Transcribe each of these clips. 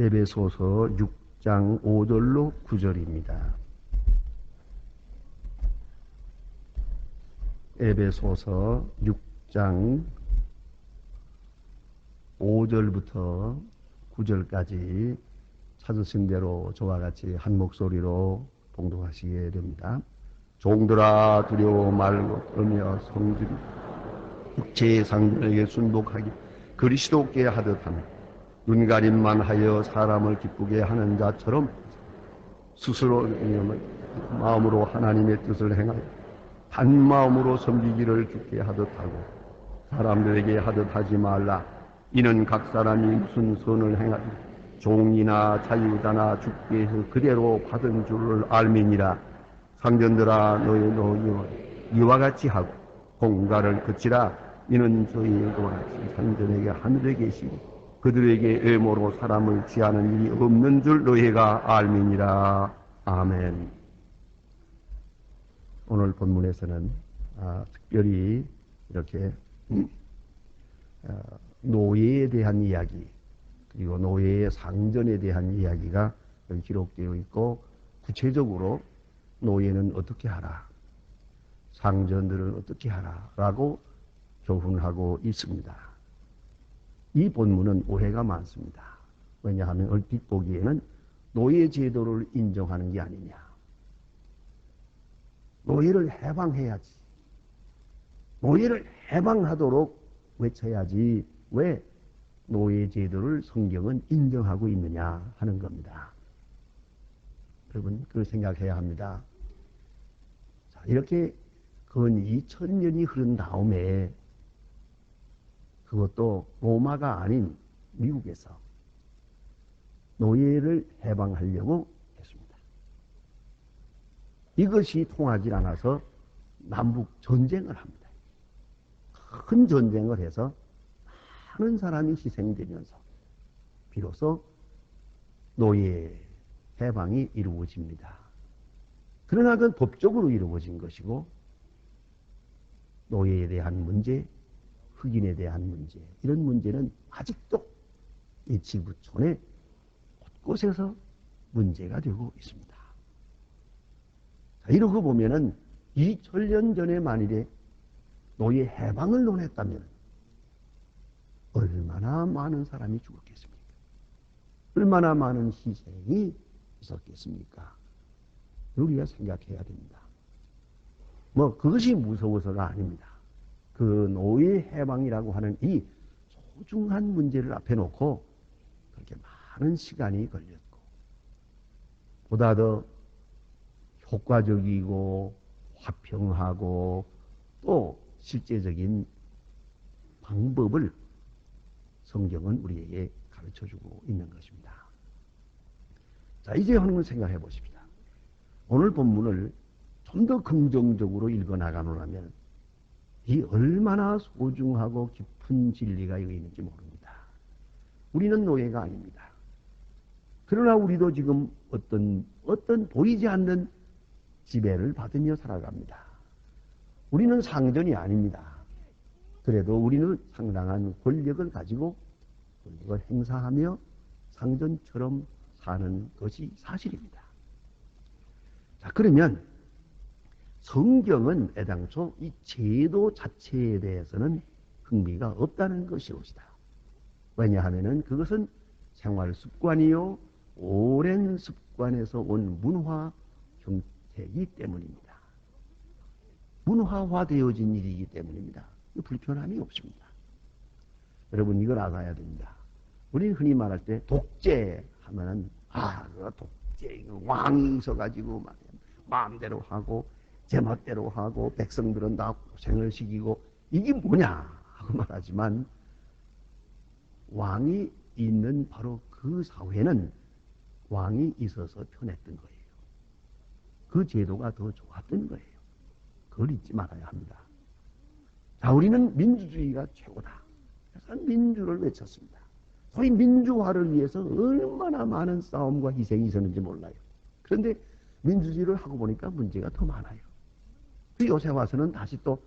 에베소서 6장 5절로 9절입니다. 에베소서 6장 5절부터 9절까지 찾으신 대로 저와 같이 한 목소리로 봉독하시게 됩니다. 종들아 두려워 말고 떨며 성질이 육체의 상들에게 순복하기 그리스도께 하듯 하며 눈가림만 하여 사람을 기쁘게 하는 자처럼 스스로 마음으로 하나님의 뜻을 행하여 한 마음으로 섬기기를 주께 하듯 하고 사람들에게 하듯 하지 말라. 이는 각 사람이 무슨 선을 행하지 종이나 자유자나 주께서 그대로 받은 줄을 알미니라. 상전들아 너희는 이와 같이 하고 공가를 그치라. 이는 저희와 같이 상전에게 하늘에 계시고 그들에게 외모로 사람을 취하는 일이 없는 줄 너희가 알미니라. 아멘. 오늘 본문에서는 특별히 이렇게 노예에 대한 이야기 그리고 노예의 상전에 대한 이야기가 기록되어 있고 구체적으로 노예는 어떻게 하라, 상전들은 어떻게 하라 라고 교훈하고 있습니다. 이 본문은 오해가 많습니다. 왜냐하면 얼핏 보기에는 노예 제도를 인정하는 게 아니냐. 노예를 해방해야지. 노예를 해방하도록 외쳐야지. 왜 노예 제도를 성경은 인정하고 있느냐 하는 겁니다. 여러분 그걸 생각해야 합니다. 자, 이렇게 근 2000년이 흐른 다음에 그것도 로마가 아닌 미국에서 노예를 해방하려고 했습니다. 이것이 통하지 않아서 남북 전쟁을 합니다. 큰 전쟁을 해서 많은 사람이 희생되면서 비로소 노예 해방이 이루어집니다. 그러나 그건 법적으로 이루어진 것이고 노예에 대한 문제, 흑인에 대한 문제, 이런 문제는 아직도 이 지구촌에 곳곳에서 문제가 되고 있습니다. 자, 이러고 보면은 2000년 전에 만일에 노예 해방을 논했다면 얼마나 많은 사람이 죽었겠습니까? 얼마나 많은 희생이 있었겠습니까? 우리가 생각해야 됩니다. 그것이 무서워서가 아닙니다. 그 노예 해방이라고 하는 이 소중한 문제를 앞에 놓고 그렇게 많은 시간이 걸렸고 보다 더 효과적이고 화평하고 또 실제적인 방법을 성경은 우리에게 가르쳐주고 있는 것입니다. 자, 이제 한번 생각해 보십시다. 오늘 본문을 좀 더 긍정적으로 읽어나가노라면 이 얼마나 소중하고 깊은 진리가 여기 있는지 모릅니다. 우리는 노예가 아닙니다. 그러나 우리도 지금 어떤 보이지 않는 지배를 받으며 살아갑니다. 우리는 상전이 아닙니다. 그래도 우리는 상당한 권력을 가지고 권력을 행사하며 상전처럼 사는 것이 사실입니다. 자, 그러면 성경은 애당초 이 제도 자체에 대해서는 흥미가 없다는 것이옵시다. 왜냐하면 그것은 생활 습관이요 오랜 습관에서 온 문화 형태이기 때문입니다. 문화화되어진 일이기 때문입니다. 불편함이 없습니다. 여러분 이걸 알아야 됩니다. 우리는 흔히 말할 때 독재 하면은 그 독재 왕이 있어가지고 마음대로 하고 제멋대로 하고 백성들은 다 고생을 시키고 이게 뭐냐 하고 말하지만 왕이 있는 바로 그 사회는 왕이 있어서 편했던 거예요. 그 제도가 더 좋았던 거예요. 그걸 잊지 말아야 합니다. 자, 우리는 민주주의가 최고다. 그래서 민주를 외쳤습니다. 소위 민주화를 위해서 얼마나 많은 싸움과 희생이 있었는지 몰라요. 그런데 민주주의를 하고 보니까 문제가 더 많아요. 요새 와서는 다시 또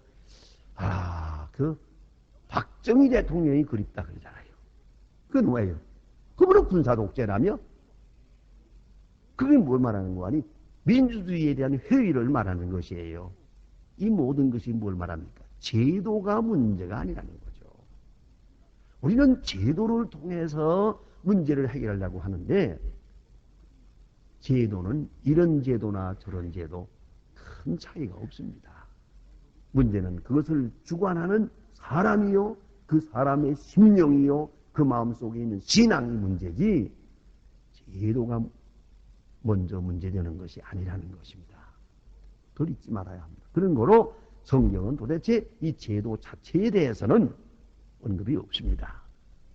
그 박정희 대통령이 그립다 그러잖아요. 그건 왜요? 그 그거는 군사 독재라며? 그게 뭘 말하는 거 아니? 민주주의에 대한 회의를 말하는 것이에요. 이 모든 것이 뭘 말합니까? 제도가 문제가 아니라는 거죠. 우리는 제도를 통해서 문제를 해결하려고 하는데 제도는 이런 제도나 저런 제도 큰 차이가 없습니다. 문제는 그것을 주관하는 사람이요, 그 사람의 심령이요, 그 마음속에 있는 신앙이 문제지 제도가 먼저 문제되는 것이 아니라는 것입니다. 그걸 잊지 말아야 합니다. 그런 거로 성경은 도대체 이 제도 자체에 대해서는 언급이 없습니다.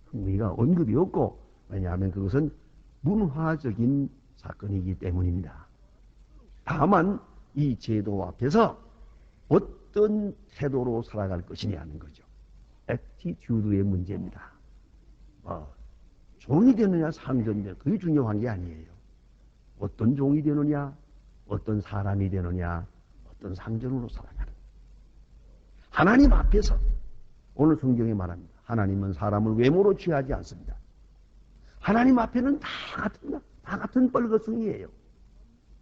흥미가 언급이 없고, 왜냐하면 그것은 문화적인 사건이기 때문입니다. 다만 이 제도 앞에서 어떤 태도로 살아갈 것이냐는 거죠. 애티튜드의 문제입니다. 종이 되느냐 상전되느냐 그게 중요한 게 아니에요. 어떤 종이 되느냐, 어떤 사람이 되느냐, 어떤 상전으로 살아가는. 하나님 앞에서 오늘 성경에 말합니다. 하나님은 사람을 외모로 취하지 않습니다. 하나님 앞에는 다 같은 뻘거숭이에요.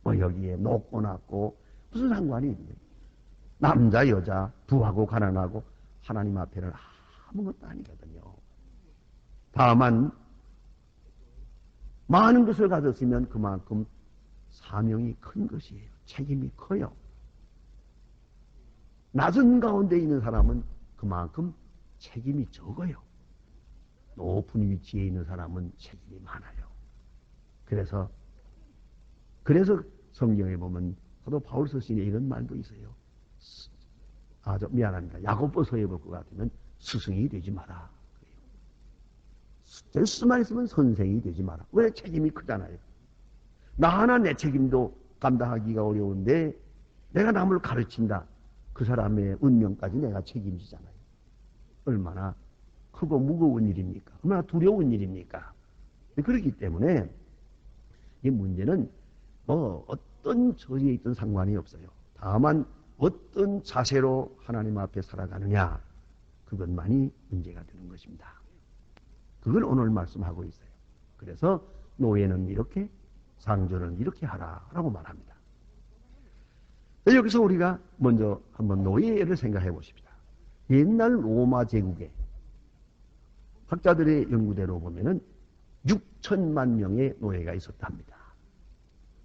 여기에 높고 낮고 무슨 상관이 있는 거예요. 남자 여자 부하고 가난하고 하나님 앞에는 아무것도 아니거든요. 다만 많은 것을 가졌으면 그만큼 사명이 큰 것이에요. 책임이 커요. 낮은 가운데 있는 사람은 그만큼 책임이 적어요. 높은 위치에 있는 사람은 책임이 많아요. 그래서 성경에 보면 사도 바울 서신에 이런 말도 있어요. 미안합니다. 야고보서에 볼 것 같으면 스승이 되지 마라. 될 수만 있으면 선생이 되지 마라. 왜? 책임이 크잖아요. 나 하나 내 책임도 감당하기가 어려운데 내가 남을 가르친다. 그 사람의 운명까지 내가 책임지잖아요. 얼마나 크고 무거운 일입니까? 얼마나 두려운 일입니까? 그렇기 때문에 이 문제는 어떤 처지에 있든 상관이 없어요. 다만 어떤 자세로 하나님 앞에 살아가느냐, 그것만이 문제가 되는 것입니다. 그걸 오늘 말씀하고 있어요. 그래서 노예는 이렇게, 상전은 이렇게 하라라고 말합니다. 여기서 우리가 먼저 한번 노예를 생각해 보십시다. 옛날 로마 제국에 학자들의 연구대로 보면은 6천만 명의 노예가 있었답니다.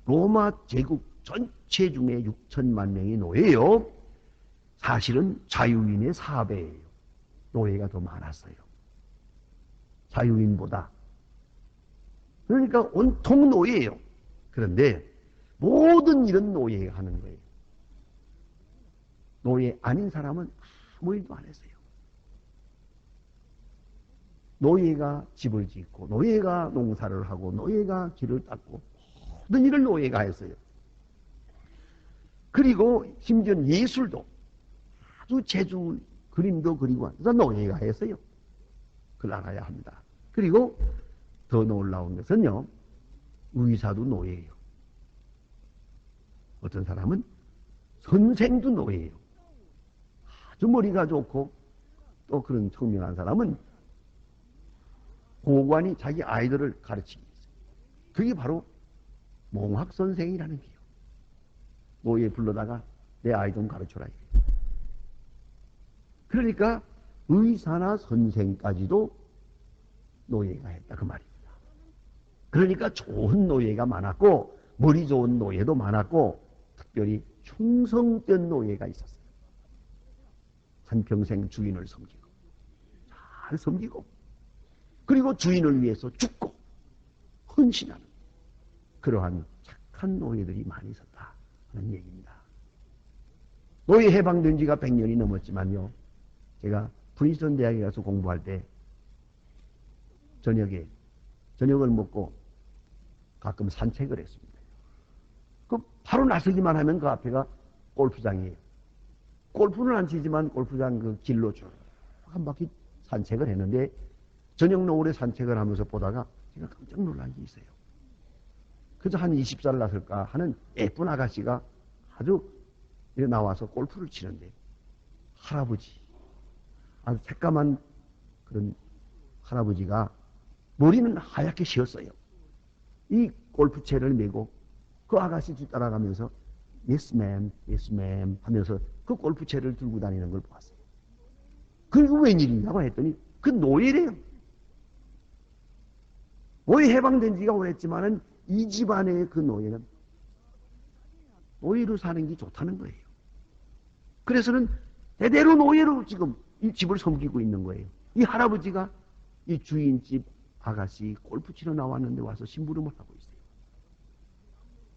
로마 제국 전체 중에 6천만 명이 노예요. 사실은 자유인의 4배예요. 노예가 더 많았어요. 자유인보다. 그러니까 온통 노예예요. 그런데 모든 일은 노예가 하는 거예요. 노예 아닌 사람은 아무 일도 안 했어요. 노예가 집을 짓고 노예가 농사를 하고 노예가 길을 닦고 모든 일을 노예가 했어요. 그리고 심지어 예술도 아주 재주 그림도 그리고 그래서 노예가 했어요. 그걸 알아야 합니다. 그리고 더 놀라운 것은요, 의사도 노예예요. 어떤 사람은 선생도 노예예요. 아주 머리가 좋고 또 그런 청명한 사람은 고관이 자기 아이들을 가르치기 위해서. 그게 바로 몽학선생이라는 게요. 노예 불러다가 내 아이 좀 가르쳐라. 그러니까 의사나 선생까지도 노예가 했다 그 말입니다. 그러니까 좋은 노예가 많았고 머리 좋은 노예도 많았고 특별히 충성된 노예가 있었어요. 한평생 주인을 섬기고 잘 섬기고 그리고 주인을 위해서 죽고 헌신하는 그러한 착한 노예들이 많이 있었다 하는 얘기입니다. 노예 해방된 지가 100년이 넘었지만요, 제가 프린스턴 대학에 가서 공부할 때 저녁을 먹고 가끔 산책을 했습니다. 그 바로 나서기만 하면 그 앞에가 골프장이에요. 골프는 안 치지만 골프장 그 길로 쭉 한 바퀴 산책을 했는데 저녁 노을에 산책을 하면서 보다가 제가 깜짝 놀란 게 있어요. 그래서 한 20살 났을까 하는 예쁜 아가씨가 아주 나와서 골프를 치는데 할아버지, 아주 새까만 그런 할아버지가 머리는 하얗게 쉬었어요. 이 골프채를 메고 그 아가씨 뒤 따라가면서 yes ma'am, yes ma'am 하면서 그 골프채를 들고 다니는 걸 보았어요. 그리고 웬일이냐고 했더니 그 노예래요. 노예 해방된 지가 오랬지만은 이 집안의 그 노예는 노예로 사는 게 좋다는 거예요. 그래서는 대대로 노예로 지금 이 집을 섬기고 있는 거예요. 이 할아버지가 이 주인집 아가씨 골프 치러 나왔는데 와서 심부름을 하고 있어요.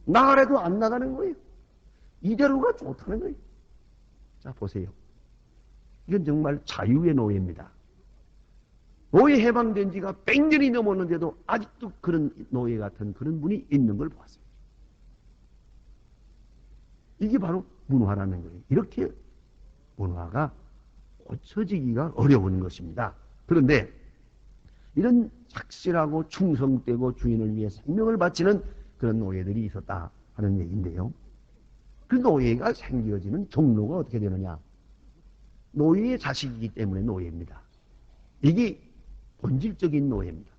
나가래도 안 나가는 거예요. 이대로가 좋다는 거예요. 자, 보세요. 이건 정말 자유의 노예입니다. 노예 해방된 지가 100년이 넘었는데도 아직도 그런 노예 같은 그런 분이 있는 걸 보았습니다. 이게 바로 문화라는 거예요. 이렇게 문화가 고쳐지기가 어려운 것입니다. 그런데 이런 착실하고 충성되고 주인을 위해 생명을 바치는 그런 노예들이 있었다 하는 얘기인데요. 그 노예가 생겨지는 경로가 어떻게 되느냐. 노예의 자식이기 때문에 노예입니다. 이게 본질적인 노예입니다.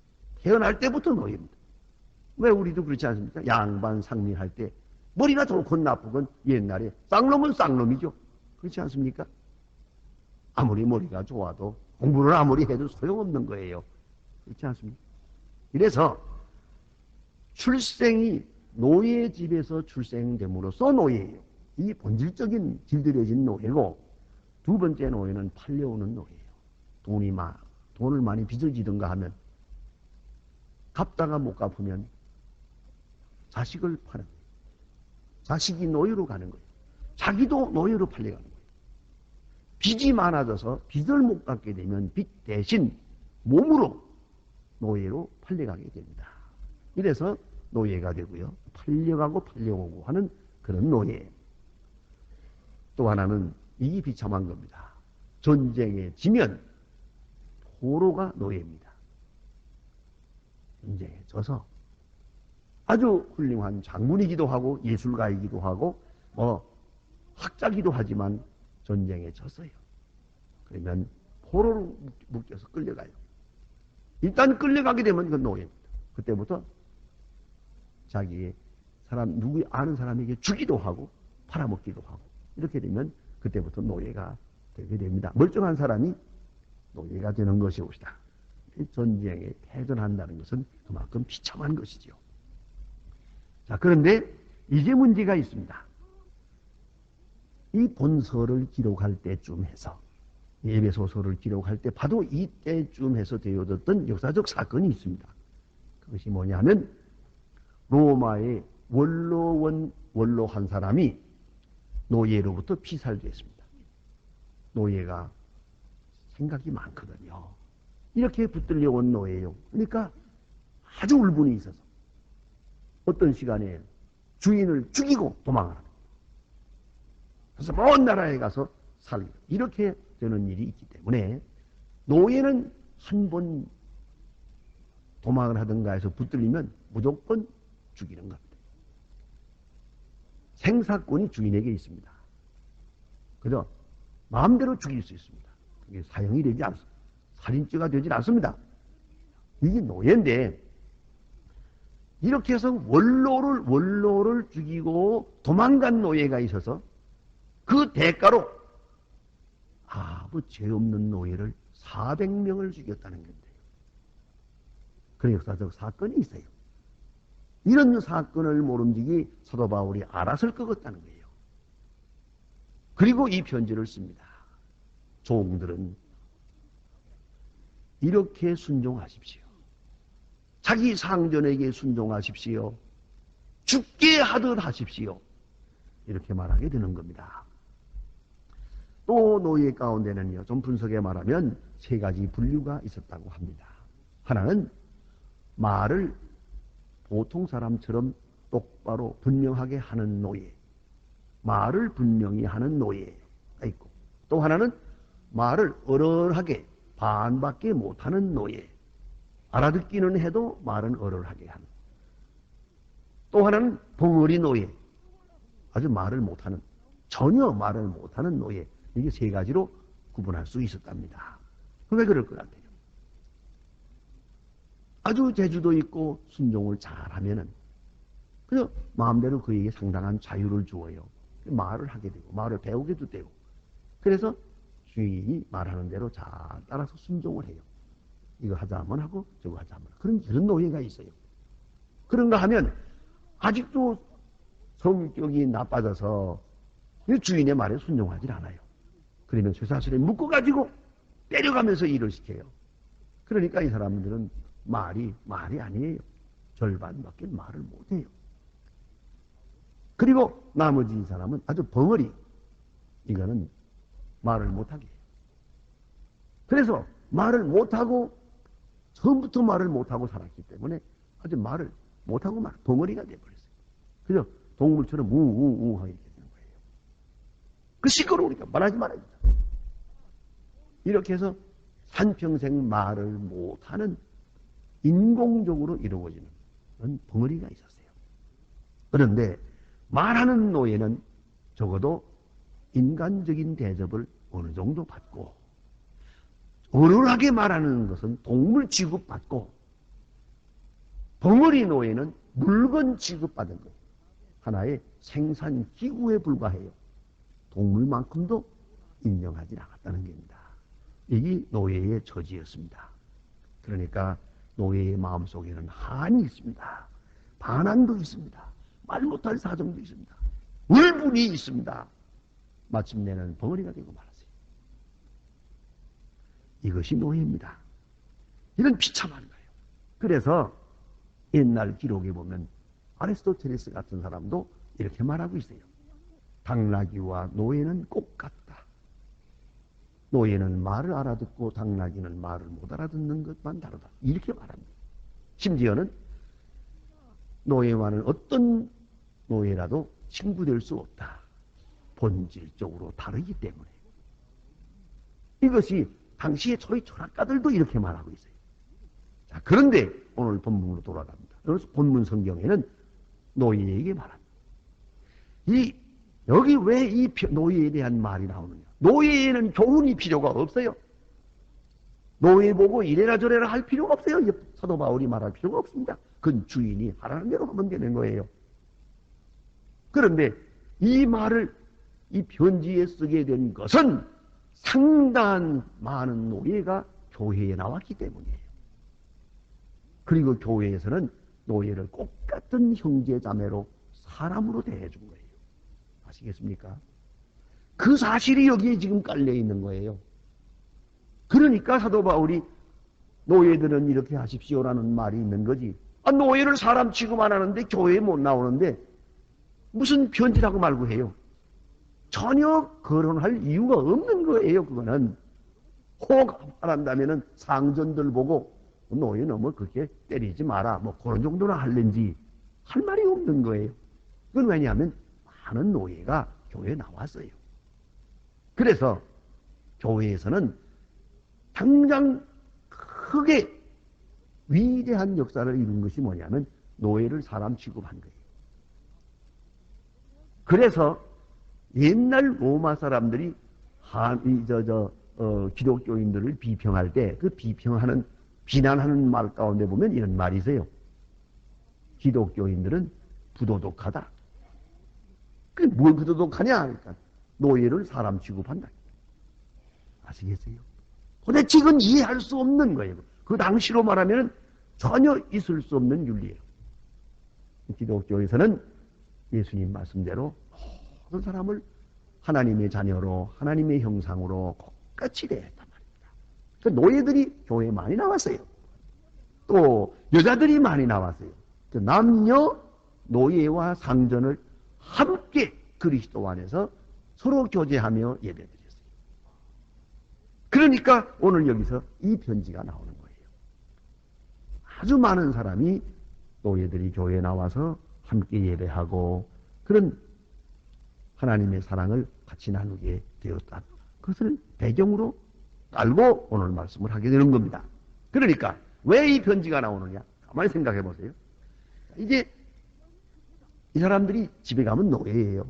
태어날 때부터 노예입니다. 왜 우리도 그렇지 않습니까? 양반 상민할 때 머리가 좋건 나쁘건 옛날에 쌍놈은 쌍놈이죠. 그렇지 않습니까? 아무리 머리가 좋아도 공부를 아무리 해도 소용없는 거예요. 그렇지 않습니까? 이래서 출생이 노예 집에서 출생됨으로써 노예예요. 이 본질적인 길들여진 노예고, 두 번째 노예는 팔려오는 노예예요. 돈을 많이 빚어지든가 하면 갚다가 못 갚으면 자식을 파는 거예요. 자식이 노예로 가는 거예요. 자기도 노예로 팔려가는 거예요. 빚이 많아져서 빚을 못 갚게 되면 빚 대신 몸으로 노예로 팔려가게 됩니다. 이래서 노예가 되고요. 팔려가고 팔려오고 하는 그런 노예. 또 하나는 이 비참한 겁니다. 전쟁에 지면 포로가 노예입니다. 전쟁에 져서 아주 훌륭한 장군이기도 하고 예술가이기도 하고 학자기도 하지만 전쟁에 졌어요. 그러면 포로로 묶여서 끌려가요. 일단 끌려가게 되면 그건 노예입니다. 그때부터 자기의 누구 아는 사람에게 주기도 하고 팔아먹기도 하고 이렇게 되면 그때부터 노예가 되게 됩니다. 멀쩡한 사람이 노예가 되는 것이옵시다. 전쟁에 패전한다는 것은 그만큼 비참한 것이죠. 자, 그런데 이제 문제가 있습니다. 이 본서를 기록할 때쯤 해서 에베소서를 기록할 때 바로 이때쯤 해서 되어졌던 역사적 사건이 있습니다. 그것이 뭐냐면 로마의 원로 한 사람이 노예로부터 피살됐습니다. 노예가 생각이 많거든요. 이렇게 붙들려 온 노예요. 그러니까 아주 울분이 있어서 어떤 시간에 주인을 죽이고 도망을 합니다. 그래서 먼 나라에 가서 살고 이렇게 되는 일이 있기 때문에 노예는 한 번 도망을 하든가 해서 붙들리면 무조건 죽이는 겁니다. 생사권이 주인에게 있습니다. 그죠? 마음대로 죽일 수 있습니다. 그게 사형이 되지 않습니다. 살인죄가 되지 않습니다. 이게 노예인데 이렇게 해서 원로를 죽이고 도망간 노예가 있어서 그 대가로 아무 죄 없는 노예를 400명을 죽였다는 건데요. 그런 역사적 사건이 있어요. 이런 사건을 모름지기 사도 바울이 알았을 것 같다는 거예요. 그리고 이 편지를 씁니다. 종들은 이렇게 순종하십시오. 자기 상전에게 순종하십시오. 죽게 하듯 하십시오. 이렇게 말하게 되는 겁니다. 또 노예 가운데는요, 좀 분석해 말하면 세 가지 분류가 있었다고 합니다. 하나는 말을 보통 사람처럼 똑바로 분명하게 하는 노예, 말을 분명히 하는 노예가 있고, 또 하나는 말을 얼얼하게 반밖에 못하는 노예, 알아듣기는 해도 말은 얼얼하게 하는, 또 하나는 벙어리 노예, 아주 말을 못하는, 전혀 말을 못하는 노예. 이게 세 가지로 구분할 수 있었답니다. 왜 그럴 것 같아요? 아주 재주도 있고 순종을 잘하면은 그래서 마음대로 그에게 상당한 자유를 주어요. 말을 하게 되고 말을 배우게도 되고 그래서 주인이 말하는 대로 잘 따라서 순종을 해요. 이거 하자면 하고 저거 하자면 그런 노예가 있어요. 그런가 하면 아직도 성격이 나빠져서 주인의 말에 순종하지 않아요. 그러면 쇠사슬에 묶어가지고 때려가면서 일을 시켜요. 그러니까 이 사람들은 말이 아니에요. 절반밖에 말을 못해요. 그리고 나머지 이 사람은 아주 벙어리. 이거는 말을 못하게 해요. 그래서 말을 못하고 처음부터 말을 못하고 살았기 때문에 아주 말을 못하고 벙어리가 돼버렸어요. 그래서 동물처럼 우우우 하게 되는 거예요. 그 시끄러우니까 말하지 말아야 된다. 이렇게 해서 한평생 말을 못하는 인공적으로 이루어지는 그런 벙어리가 있었어요. 그런데 말하는 노예는 적어도 인간적인 대접을 어느 정도 받고 어눌하게 말하는 것은 동물 취급받고 벙어리 노예는 물건 취급받은 거예요. 하나의 생산기구에 불과해요. 동물만큼도 인정하지 않았다는 겁니다. 이게 노예의 처지였습니다. 그러니까 노예의 마음속에는 한이 있습니다. 반항도 있습니다. 말 못할 사정도 있습니다. 울분이 있습니다. 마침내는 벙어리가 되고 말았어요. 이것이 노예입니다. 이런 비참한 거예요. 그래서 옛날 기록에 보면 아리스토텔레스 같은 사람도 이렇게 말하고 있어요. 당나귀와 노예는 꼭 같다. 노예는 말을 알아듣고 당나귀는 말을 못 알아듣는 것만 다르다. 이렇게 말합니다. 심지어는 노예와는 어떤 노예라도 친구될 수 없다. 본질적으로 다르기 때문에. 이것이 당시의 초기 철학가들도 이렇게 말하고 있어요. 자, 그런데 오늘 본문으로 돌아갑니다. 그래서 본문 성경에는 노예에게 말합니다. 여기 왜 이 노예에 대한 말이 나오느냐? 노예에는 교훈이 필요가 없어요. 노예 보고 이래라 저래라 할 필요가 없어요. 사도 바울이 말할 필요가 없습니다. 그건 주인이 하라는 대로 하면 되는 거예요. 그런데 이 말을 이 편지에 쓰게 된 것은 상당한 많은 노예가 교회에 나왔기 때문이에요. 그리고 교회에서는 노예를 똑같은 형제 자매로 사람으로 대해준 거예요. 아시겠습니까? 그 사실이 여기에 지금 깔려 있는 거예요. 그러니까 사도 바울이 노예들은 이렇게 하십시오라는 말이 있는 거지. 노예를 사람 취급 안 하는데 교회에 못 나오는데 무슨 편지라고 말고 해요. 전혀 거론할 이유가 없는 거예요. 그거는 혹 말한다면은 상전들 보고 노예 너무 그렇게 때리지 마라 뭐 그런 정도나 할는지 할 말이 없는 거예요. 그건 왜냐하면 많은 노예가 교회에 나왔어요. 그래서 교회에서는 당장 크게 위대한 역사를 이룬 것이 뭐냐면 노예를 사람 취급한 거예요. 그래서 옛날 로마 사람들이 기독교인들을 비평할 때 그 비난하는 말 가운데 보면 이런 말이 있어요. 기독교인들은 부도덕하다. 그게 뭘 부도덕하냐? 그러니까 노예를 사람 취급한다. 아시겠어요? 도대체 이건 이해할 수 없는 거예요. 그 당시로 말하면 전혀 있을 수 없는 윤리예요. 기독교에서는 예수님 말씀대로 모든 사람을 하나님의 자녀로 하나님의 형상으로 똑같이 대했단 말입니다. 그러니까 노예들이 교회에 많이 나왔어요. 또 여자들이 많이 나왔어요. 남녀 노예와 상전을 함께 그리스도 안에서 서로 교제하며 예배드렸어요. 그러니까 오늘 여기서 이 편지가 나오는 거예요. 아주 많은 사람이 노예들이 교회에 나와서 함께 예배하고 그런 하나님의 사랑을 같이 나누게 되었다. 그것을 배경으로 알고 오늘 말씀을 하게 되는 겁니다. 그러니까 왜 이 편지가 나오느냐? 가만히 생각해 보세요. 이제 이 사람들이 집에 가면 노예예요.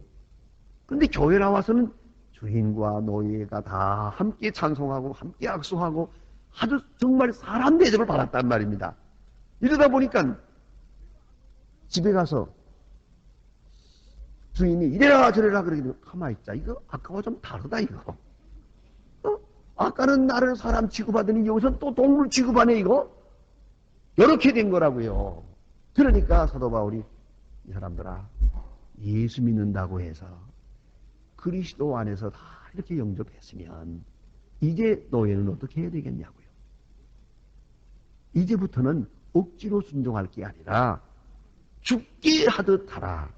그런데 교회 나와서는 주인과 노예가 다 함께 찬송하고 함께 악수하고 아주 정말 사람 대접을 받았단 말입니다. 이러다 보니까 집에 가서 주인이 이래라 저래라 그러기도 가만히 있자. 이거 아까와 좀 다르다 이거. 아까는 나를 사람 취급하더니 여기서 또 동물 취급하네 이거. 이렇게 된 거라고요. 그러니까 사도 바울이 이 사람들아 예수 믿는다고 해서 그리스도 안에서 다 이렇게 영접했으면 이제 너희는 어떻게 해야 되겠냐고요. 이제부터는 억지로 순종할 게 아니라 죽게 하듯 하라.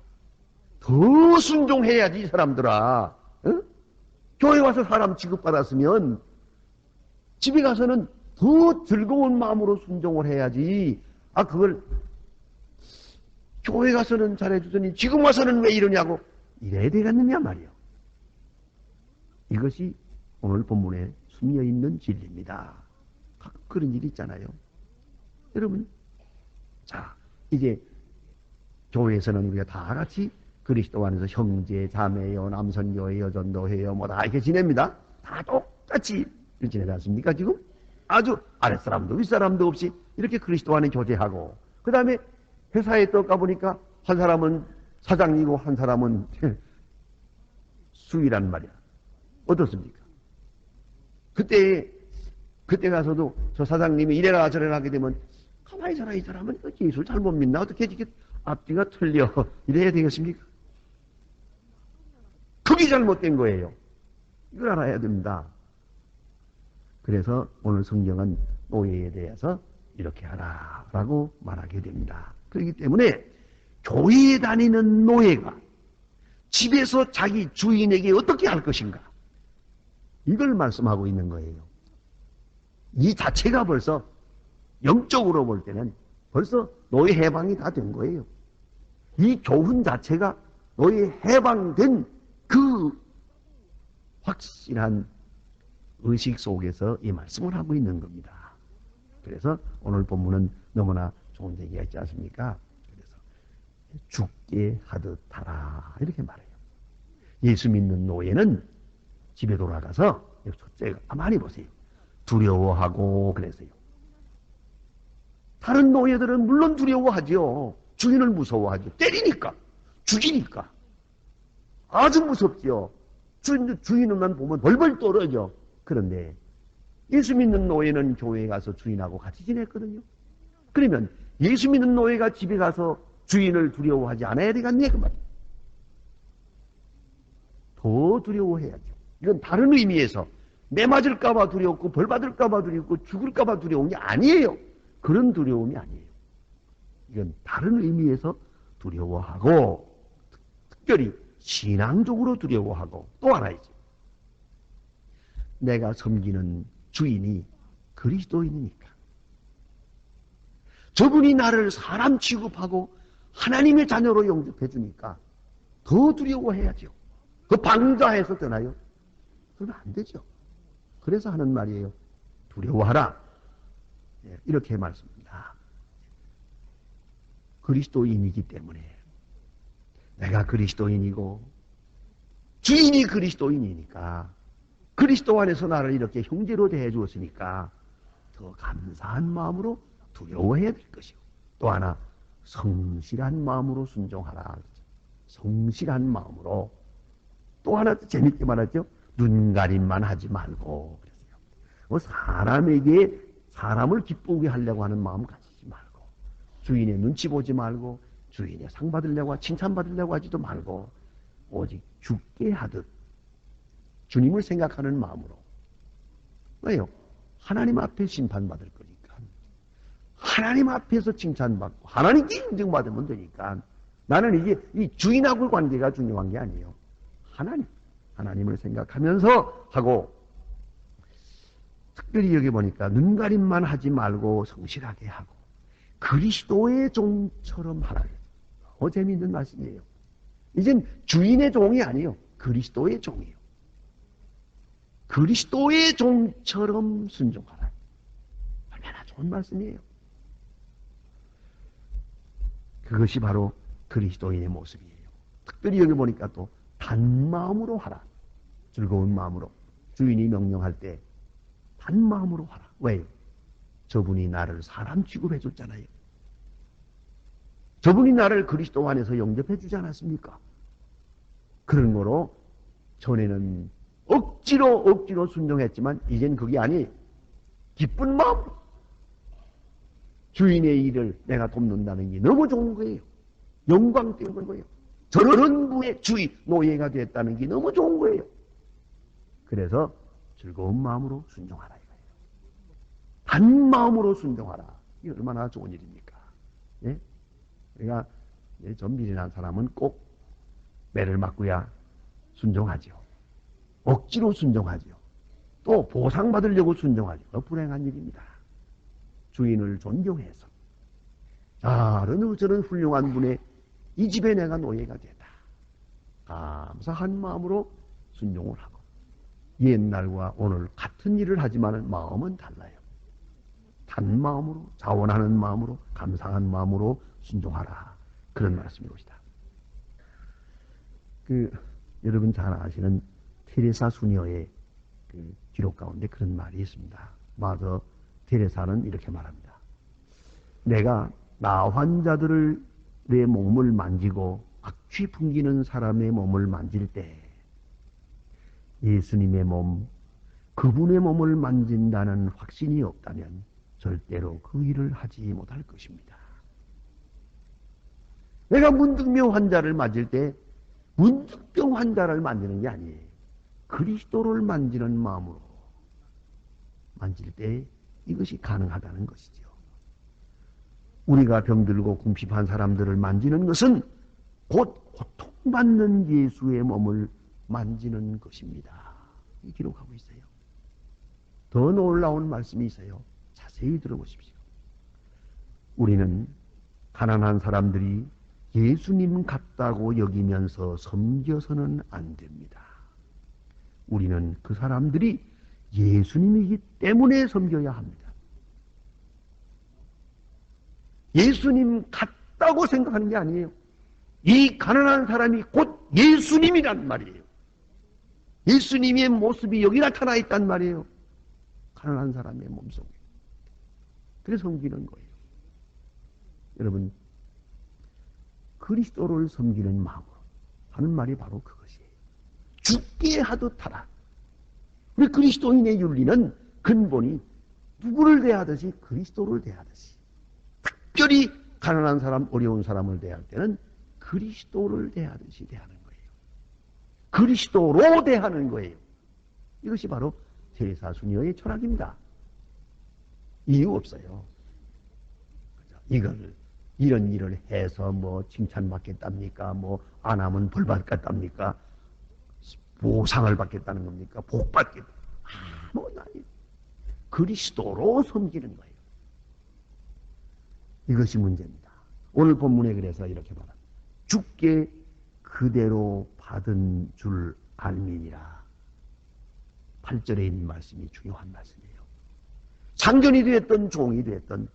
더 순종해야지 이 사람들아. 어? 교회 와서 사람 취급받았으면 집에 가서는 더 즐거운 마음으로 순종을 해야지. 그걸 교회 가서는 잘해주더니 지금 와서는 왜 이러냐고 이래야 되겠느냐 말이요. 이것이 오늘 본문에 숨겨있는 진리입니다. 그런 일이 있잖아요. 여러분, 자 이제 교회에서는 우리가 다 같이 그리스도 안에서 형제, 자매요, 남선교회요, 전도회요, 뭐 다 이렇게 지냅니다. 다 똑같이 지내지 않습니까, 지금? 아주 아랫사람도 윗사람도 없이 이렇게 그리스도 안에 교제하고, 그 다음에 회사에 또 가보니까 한 사람은 사장이고 한 사람은 수위란 말이야. 어떻습니까? 그때 가서도 저 사장님이 이래라 저래라 하게 되면 가만히 있어라, 이 사람은 예수를 잘못 믿나? 어떻게 이렇게 앞뒤가 틀려? 이래야 되겠습니까? 그게 잘못된 거예요. 이걸 알아야 됩니다. 그래서 오늘 성경은 노예에 대해서 이렇게 하라라고 말하게 됩니다. 그렇기 때문에 교회에 다니는 노예가 집에서 자기 주인에게 어떻게 할 것인가, 이걸 말씀하고 있는 거예요. 이 자체가 벌써 영적으로 볼 때는 벌써 노예 해방이 다 된 거예요. 이 교훈 자체가 노예 해방된 그 확실한 의식 속에서 이 말씀을 하고 있는 겁니다. 그래서 오늘 본문은 너무나 좋은 얘기가 있지 않습니까? 그래서 죽게 하듯 하라 이렇게 말해요. 예수 믿는 노예는 집에 돌아가서 첫째 가만히 보세요. 두려워하고 그래서요. 다른 노예들은 물론 두려워하죠. 주인을 무서워하죠. 때리니까, 죽이니까. 아주 무섭죠. 주인만 보면 벌벌 떨어져. 그런데 예수 믿는 노예는 교회에 가서 주인하고 같이 지냈거든요. 그러면 예수 믿는 노예가 집에 가서 주인을 두려워하지 않아야 되겠네 그 말이에요. 더 두려워해야죠. 이건 다른 의미에서 매 맞을까봐 두렵고 벌 받을까봐 두렵고 죽을까봐 두려운 게 아니에요. 그런 두려움이 아니에요. 이건 다른 의미에서 두려워하고, 특별히 신앙적으로 두려워하고, 또 하나 있죠. 내가 섬기는 주인이 그리스도인이니까. 저분이 나를 사람 취급하고 하나님의 자녀로 영접해 주니까 더 두려워해야죠. 그 방자해서 되나요? 그러면 안 되죠. 그래서 하는 말이에요. 두려워하라. 이렇게 말씀합니다. 그리스도인이기 때문에 내가 그리스도인이고 주인이 그리스도인이니까 그리스도 안에서 나를 이렇게 형제로 대해 주었으니까 더 감사한 마음으로 두려워해야 될 것이고, 또 하나 성실한 마음으로 순종하라. 성실한 마음으로. 또 하나 재밌게 말하죠. 눈가림만 하지 말고. 사람에게 사람을 기쁘게 하려고 하는 마음 가지지 말고, 주인의 눈치 보지 말고, 주인의 상 받으려고 칭찬 받으려고 하지도 말고, 오직 죽게 하듯 주님을 생각하는 마음으로. 왜요? 하나님 앞에 심판받을 거니까. 하나님 앞에서 칭찬받고 하나님께 인정받으면 되니까. 나는 이게 이 주인하고의 관계가 중요한 게 아니에요. 하나님을 생각하면서 하고, 특별히 여기 보니까 눈가림만 하지 말고 성실하게 하고 그리스도의 종처럼 하라. 재미있는 말씀이에요. 이젠 주인의 종이 아니에요. 그리스도의 종이에요. 그리스도의 종처럼 순종하라. 얼마나 좋은 말씀이에요. 그것이 바로 그리스도인의 모습이에요. 특별히 여기 보니까 또 단마음으로 하라. 즐거운 마음으로. 주인이 명령할 때 단마음으로 하라. 왜요? 저분이 나를 사람 취급해 줬잖아요. 저분이 나를 그리스도 안에서 영접해 주지 않았습니까? 그런 거로 전에는 억지로 순종했지만 이젠 그게 아니 기쁜 마음, 주인의 일을 내가 돕는다는 게 너무 좋은 거예요. 영광 때문인 거예요. 저런 부의 주의 노예가 됐다는 게 너무 좋은 거예요. 그래서 즐거운 마음으로 순종하라 이거예요. 한 마음으로 순종하라. 이게 얼마나 좋은 일입니까? 예? 그러니까 좀 미련한 사람은 꼭 매를 맞고야 순종하죠. 억지로 순종하죠. 또 보상받으려고 순종하죠. 불행한 일입니다. 주인을 존경해서 저런 훌륭한 분의 이 집에 내가 노예가 되다. 감사한 마음으로 순종을 하고 옛날과 오늘 같은 일을 하지만 마음은 달라요. 단 마음으로 자원하는 마음으로 감사한 마음으로 순종하라. 그런 말씀이옵니다. 여러분 잘 아시는 테레사 수녀의 기록 가운데 그런 말이 있습니다. 마더 테레사는 이렇게 말합니다. 내가 나 환자들을 내 몸을 만지고 악취 풍기는 사람의 몸을 만질 때 예수님의 몸, 그분의 몸을 만진다는 확신이 없다면 절대로 그 일을 하지 못할 것입니다. 내가 문득병 환자를 만질 때 문득병 환자를 만지는 게 아니에요. 그리스도를 만지는 마음으로 만질 때 이것이 가능하다는 것이죠. 우리가 병들고 궁핍한 사람들을 만지는 것은 곧 고통받는 예수의 몸을 만지는 것입니다. 이 기록하고 있어요. 더 놀라운 말씀이 있어요. 자세히 들어보십시오. 우리는 가난한 사람들이 예수님 같다고 여기면서 섬겨서는 안 됩니다. 우리는 그 사람들이 예수님이기 때문에 섬겨야 합니다. 예수님 같다고 생각하는 게 아니에요. 이 가난한 사람이 곧 예수님이란 말이에요. 예수님의 모습이 여기 나타나 있단 말이에요. 가난한 사람의 몸속에. 그래서 섬기는 거예요. 여러분, 그리스도를 섬기는 마음으로 하는 말이 바로 그것이에요. 죽게 하듯 하라. 우리 그리스도인의 윤리는 근본이 누구를 대하듯이 그리스도를 대하듯이, 특별히 가난한 사람, 어려운 사람을 대할 때는 그리스도를 대하듯이 대하는 거예요. 그리스도로 대하는 거예요. 이것이 바로 테레사 수녀의 철학입니다. 이유 없어요. 이런 일을 해서 칭찬받겠답니까? 안 하면 벌 받겠답니까? 보상을 받겠다는 겁니까? 복 받겠다. 아무것도 아니에요. 그리스도로 섬기는 거예요. 이것이 문제입니다. 오늘 본문에 그래서 이렇게 말합니다. 주께 그대로 받은 줄 알미니라. 8절에 있는 말씀이 중요한 말씀이에요. 상전이 되었던 종이 되었던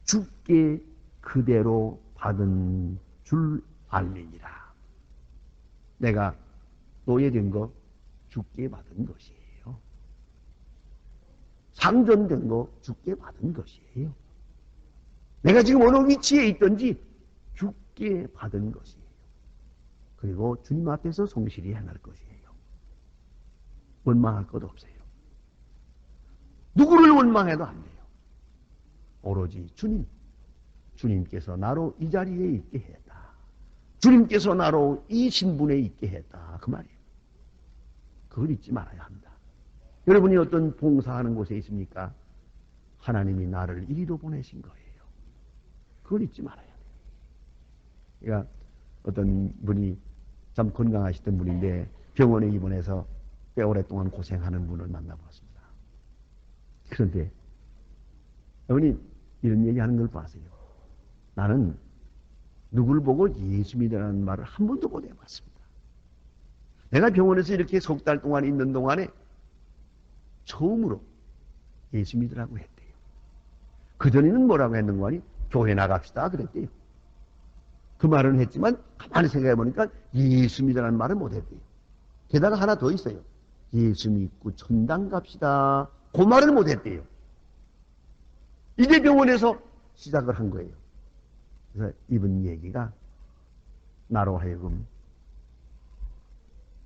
주께 그대로 받은 줄 알미니라. 내가 노예된 거 주께 받은 것이에요. 상전된 거 주께 받은 것이에요. 내가 지금 어느 위치에 있든지 주께 받은 것이에요. 그리고 주님 앞에서 성실히 행할 것이에요. 원망할 것 없어요. 누구를 원망해도 안 돼요. 오로지 주님께서 나로 이 자리에 있게 했다. 주님께서 나로 이 신분에 있게 했다. 그 말이에요. 그걸 잊지 말아야 합니다. 여러분이 어떤 봉사하는 곳에 있습니까? 하나님이 나를 이리로 보내신 거예요. 그걸 잊지 말아야 돼요. 그러니까 어떤 분이 참 건강하시던 분인데 병원에 입원해서 꽤 오랫동안 고생하는 분을 만나보았습니다. 그런데 어머니 이런 얘기하는 걸 봤어요. 나는 누구를 보고 예수 믿으라는 말을 한 번도 못 해봤습니다. 내가 병원에서 이렇게 석 달 동안 있는 동안에 처음으로 예수 믿으라고 했대요. 그전에는 뭐라고 했는 거 아니? 교회 나갑시다 그랬대요. 그 말은 했지만 가만히 생각해 보니까 예수 믿으라는 말을 못 했대요. 게다가 하나 더 있어요. 예수 믿고 천당 갑시다. 그 말을 못 했대요. 이제 병원에서 시작을 한 거예요. 그래서 이번 얘기가 나로 하여금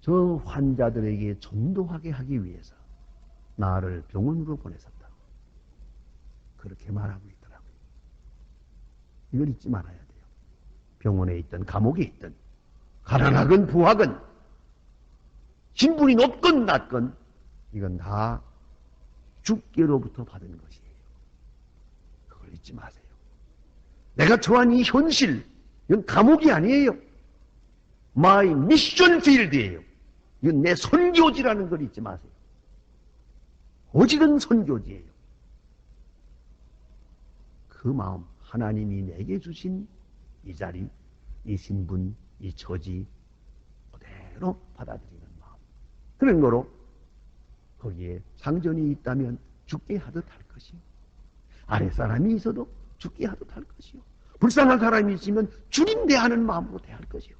저 환자들에게 전도하게 하기 위해서 나를 병원으로 보내셨다. 그렇게 말하고 있더라고요. 이걸 잊지 말아야 돼요. 병원에 있든 감옥에 있든 가난하건 부하건 신분이 높건 낮건 이건 다 주께로부터 받은 것이에요. 그걸 잊지 마세요. 내가 처한 이 현실, 이건 감옥이 아니에요. 마이 미션 필드예요. 이건 내 선교지라는 걸 잊지 마세요. 오직은 선교지예요. 그 마음, 하나님이 내게 주신 이 자리, 이 신분, 이 처지 그대로 받아들이는 마음. 그런 거로 거기에 상전이 있다면 죽게 하듯 할 것이요. 아랫사람이 있어도 죽게 하듯 할 것이요. 불쌍한 사람이 있으면 주님 대하는 마음으로 대할 것이요.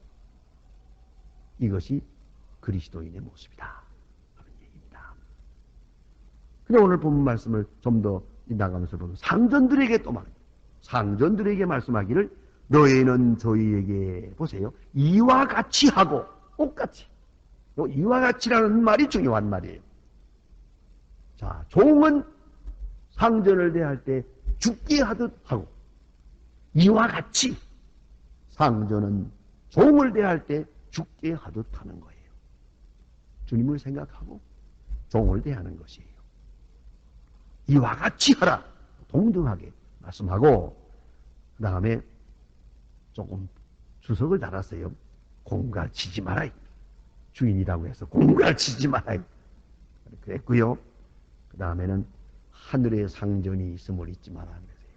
이것이 그리스도인의 모습이다. 그런 얘기입니다. 그냥 오늘 본 말씀을 좀 더 나가면서 보면 상전들에게 또 말합니다. 상전들에게 말씀하기를 너희는 저희에게 보세요. 이와 같이 하고 똑같이. 이와 같이라는 말이 중요한 말이에요. 자, 종은 상전을 대할 때 죽게 하듯 하고 이와 같이 상전은 종을 대할 때 죽게 하듯 하는 거예요. 주님을 생각하고 종을 대하는 것이에요. 이와 같이 하라. 동등하게 말씀하고 그 다음에 조금 주석을 달았어요. 공갈치지 마라. 주인이라고 해서 공갈치지 마라. 그랬고요. 그 다음에는 하늘에 상전이 있음을 잊지 마라 그러세요.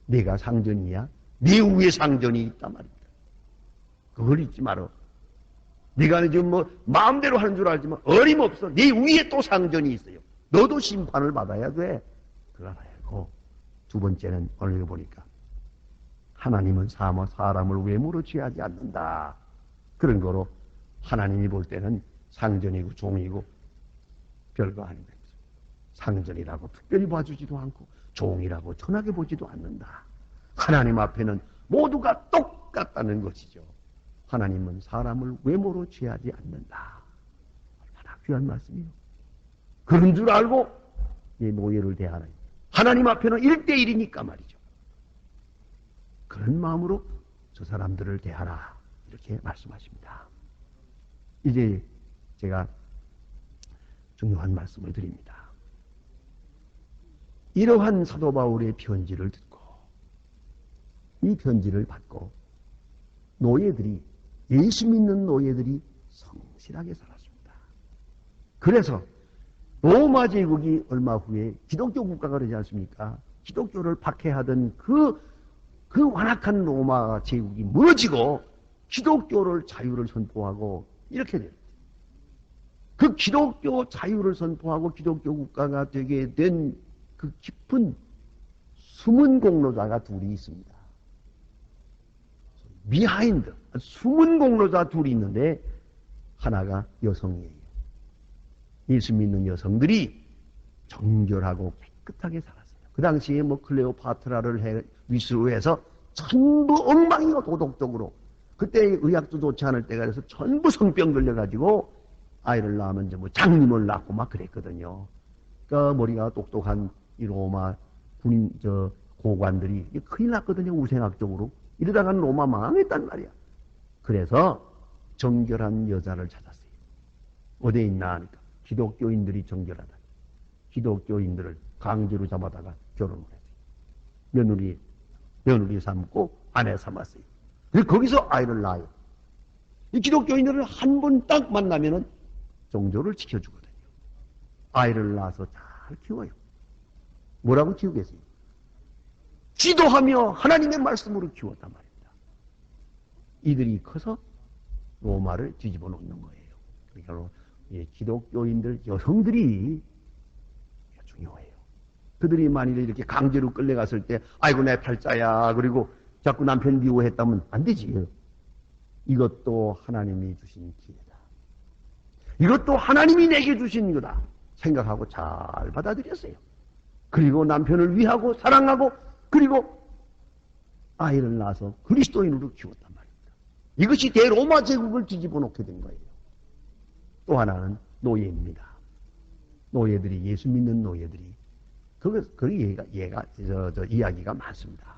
내가 상전이야? 네 위에 상전이 있단 말입니다. 그걸 잊지 마라. 네가 지금 뭐 마음대로 하는 줄 알지만 어림없어. 네 위에 또 상전이 있어요. 너도 심판을 받아야 돼. 그걸 알아야 하고 두 번째는 오늘 보니까 하나님은 사람을 외모로 취하지 않는다. 그런 거로 하나님이 볼 때는 상전이고 종이고 별거 아닙니다. 상전이라고 특별히 봐주지도 않고 종이라고 천하게 보지도 않는다. 하나님 앞에는 모두가 똑같다는 것이죠. 하나님은 사람을 외모로 취하지 않는다. 얼마나 귀한 말씀이요. 그런 줄 알고 이 노예를 대하는 하나님 앞에는 1대1이니까 말이죠. 그런 마음으로 저 사람들을 대하라. 이렇게 말씀하십니다. 이제 제가 중요한 말씀을 드립니다. 이러한 사도 바울의 편지를 듣고 이 편지를 받고 노예들이 예수 믿는 노예들이 성실하게 살았습니다. 그래서 로마 제국이 얼마 후에 기독교 국가가 되지 않습니까? 기독교를 박해하던 그 완악한 로마 제국이 무너지고 기독교를 자유를 선포하고 이렇게 됩니다. 그 기독교 자유를 선포하고 기독교 국가가 되게 된 그 깊은 숨은 공로자가 둘이 있습니다. 비하인드, 숨은 공로자 둘이 있는데 하나가 여성이에요. 예수 믿는 여성들이 정결하고 깨끗하게 살았어요. 그 당시에 뭐 클레오파트라를 위수해서 전부 엉망이고 도덕적으로 그때 의학도 좋지 않을 때가 돼서 전부 성병 걸려가지고 아이를 낳으면 이제 뭐 장님을 낳고 막 그랬거든요. 그러니까 머리가 똑똑한 이 로마 군인 고관들이 큰일 났거든요. 우생학적으로. 이러다가 로마 망했단 말이야. 그래서 정결한 여자를 찾았어요. 어디에 있나 하니까 기독교인들이 정결하다. 기독교인들을 강제로 잡아다가 결혼을 했어요. 며느리 삼고 아내 삼았어요. 그래서 거기서 아이를 낳아요. 이 기독교인들을 한 번 딱 만나면은 종교를 지켜주거든요. 아이를 낳아서 잘 키워요. 뭐라고 키우겠어요? 지도하며 하나님의 말씀으로 키웠단 말입니다. 이들이 커서 로마를 뒤집어 놓는 거예요. 그러니까 기독교인들 여성들이 중요해요. 그들이 만일에 이렇게 강제로 끌려갔을 때 아이고 내 팔자야 그리고 자꾸 남편 미워했다면 안 되지. 이것도 하나님이 주신 기회다. 이것도 하나님이 내게 주신 거다 생각하고 잘 받아들였어요. 그리고 남편을 위하고 사랑하고 그리고 아이를 낳아서 그리스도인으로 키웠단 말입니다. 이것이 대로마 제국을 뒤집어 놓게 된 거예요. 또 하나는 노예입니다. 노예들이, 예수 믿는 노예들이, 이야기가 많습니다.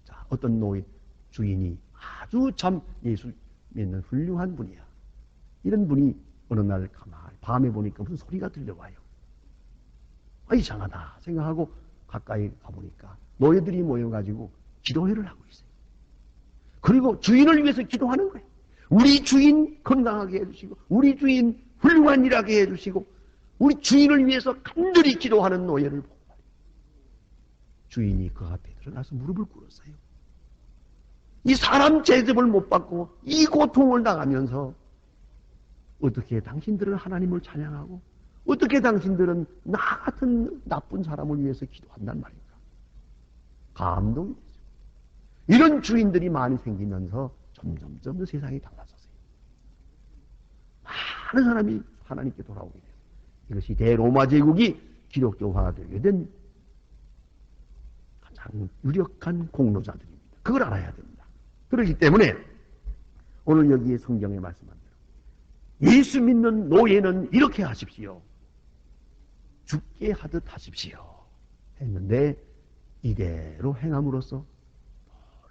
자, 어떤 노예, 주인이 아주 참 예수 믿는 훌륭한 분이야. 이런 분이 어느 날 가만히 밤에 보니까 무슨 소리가 들려와요. 이상하다 생각하고 가까이 가보니까 노예들이 모여가지고 기도회를 하고 있어요. 그리고 주인을 위해서 기도하는 거예요. 우리 주인 건강하게 해주시고, 우리 주인 훌륭한 일하게 해주시고, 우리 주인을 위해서 간절히 기도하는 노예를 보고 주인이 그 앞에 들어가서 무릎을 꿇었어요. 이 사람 제접을 못 받고 이 고통을 당하면서 어떻게 당신들은 하나님을 찬양하고, 어떻게 당신들은 나 같은 나쁜 사람을 위해서 기도한단 말입니까? 감동이 되죠. 이런 주인들이 많이 생기면서 점점 세상이 달라졌어요. 많은 사람이 하나님께 돌아오게 돼요. 이것이 대로마 제국이 기독교화되게 된 가장 유력한 공로자들입니다. 그걸 알아야 됩니다. 그렇기 때문에 오늘 여기에 성경에 말씀한 대로 예수 믿는 노예는 이렇게 하십시오. 죽게 하듯 하십시오. 했는데 이대로 행함으로써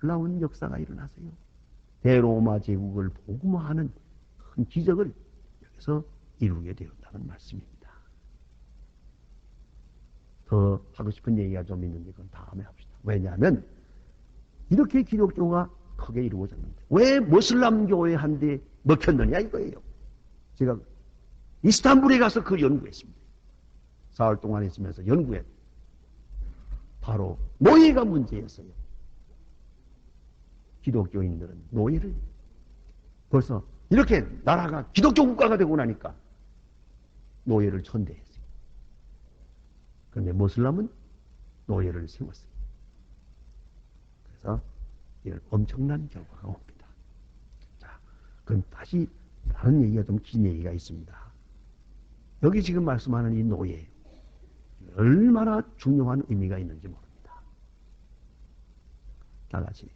놀라운 역사가 일어났어요. 대로마 제국을 복음화하는 큰 기적을 여기서 이루게 되었다는 말씀입니다. 더 하고 싶은 얘기가 좀 있는데 그건 다음에 합시다. 왜냐하면 이렇게 기독교가 크게 이루어졌는데 왜 모슬람 교회한테 먹혔느냐 이거예요. 제가 이스탄불에 가서 그 연구했습니다. 4월 동안 있으면서 연구했어요. 바로 노예가 문제였어요. 기독교인들은 노예를 벌써 이렇게 나라가 기독교 국가가 되고 나니까 노예를 천대했어요. 그런데 모슬람은 노예를 세웠어요. 그래서 이런 엄청난 결과가 옵니다. 자, 그럼 다시 다른 얘기가 좀 긴 얘기가 있습니다. 여기 지금 말씀하는 이 노예 얼마나 중요한 의미가 있는지 모릅니다. 다 같이